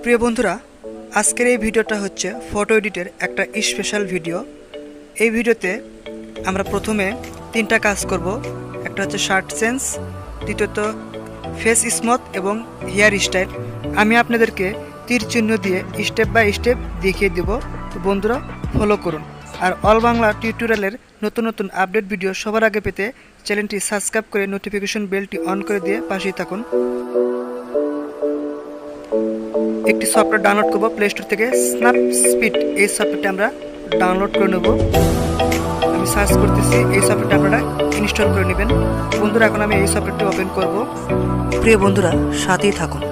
প্রিয় বন্ধুরা, আজকের এই ভিডিওটা হচ্ছে ফটো এডিটের একটা স্পেশাল ভিডিও। এই ভিডিওতে আমরা প্রথমে তিনটা কাজ করব। একটা হচ্ছে শার্ট চেঞ্জ, দ্বিতীয়ত ফেস স্মথ এবং হেয়ার স্টাইল। আমি আপনাদেরকে তীর চিহ্ন দিয়ে স্টেপ বাই স্টেপ দেখিয়ে দেব। তো বন্ধুরা ফলো করুন। আর অল বাংলা টিউটোরিয়ালের নতুন নতুন আপডেট ভিডিও সবার আগে পেতে চ্যানেলটি সাবস্ক্রাইব করে নোটিফিকেশন বেলটি অন করে দিয়ে পাশেই থাকুন। একটি সফটওয়্যার ডাউনলোড করব প্লে স্টোর থেকে, স্ন্যাপস্পিড। এই সফটওয়্যারটি আমরা ডাউনলোড করে নেব। আমি সার্চ করতেছি, এই সফটওয়্যারটি আপনারা ইনস্টল করে নেবেন। বন্ধুরা এখন আমি এই সফটওয়্যারটি ওপেন করব। প্রিয় বন্ধুরা সাথেই থাকুন।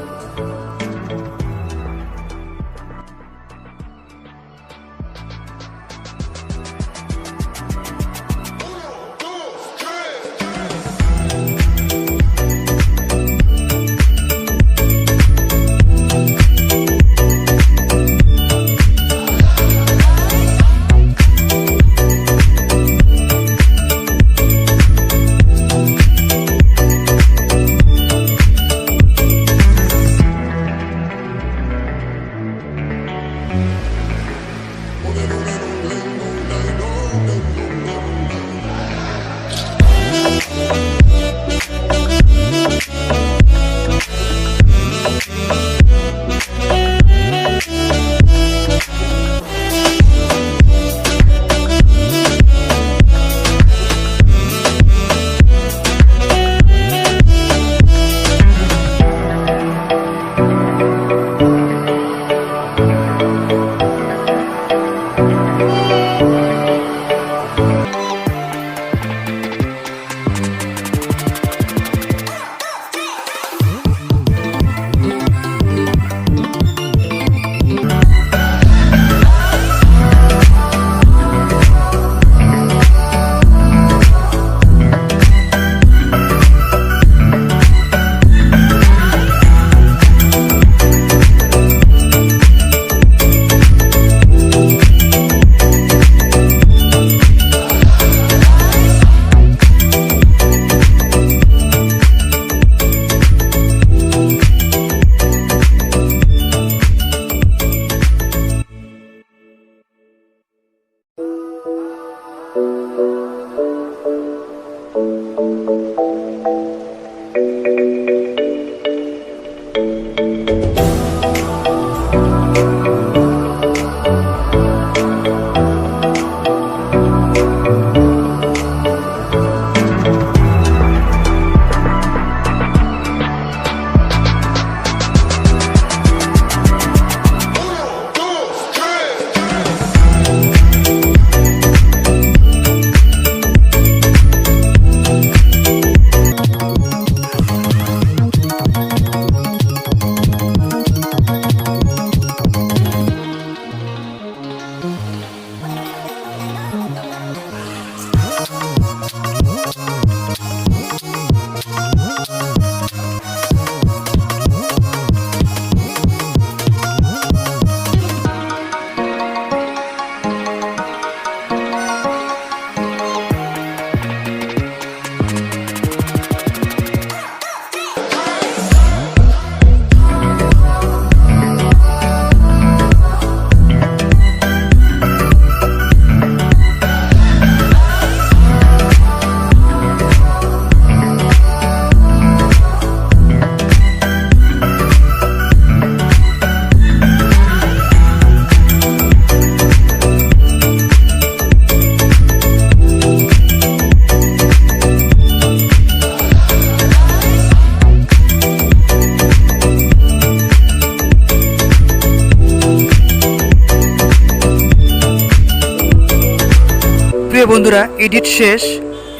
প্রিয় বন্ধুরা এডিট শেষ।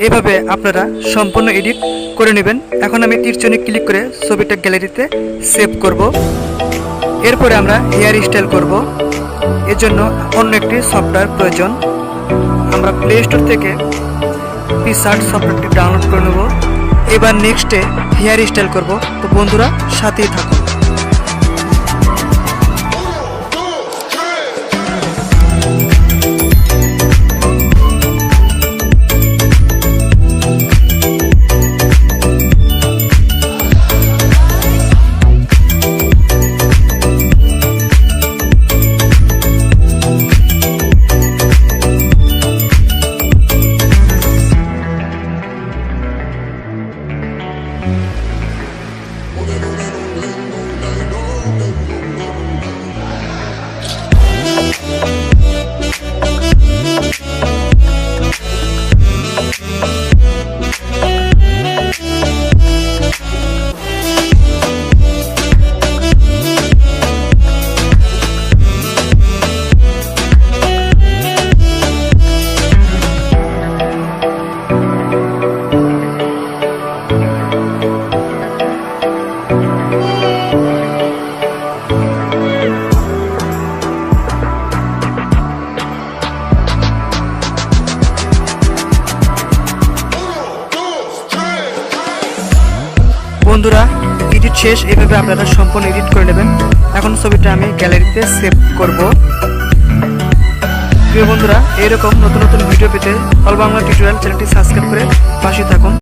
এভাবে আপনারা সম্পূর্ণ এডিট করে নেবেন। এখন আমি তীরচিহ্নে ক্লিক করে ছবিটা গ্যালারিতে সেভ করব। এরপরে আমরা হেয়ার স্টাইল করব। এর জন্য অন্য একটি সফটওয়্যার প্রয়োজন। আমরা প্লে স্টোর থেকে পিকচার সফটওয়্যারটি ডাউনলোড করে নেব। এবার নেক্সটে হেয়ার স্টাইল করব। তো বন্ধুরা সাথেই থাকুন। শেষ। এইভাবে আপনারা সম্পূর্ণ এডিট করে নেবেন। এখন ছবিটা আমি গ্যালারিতে সেভ করব। প্রিয় বন্ধুরা, এরকম নতুন নতুন ভিডিও পেতে অল বাংলা টিউটোরিয়াল চ্যানেলটি সাবস্ক্রাইব করে পাশে থাকুন।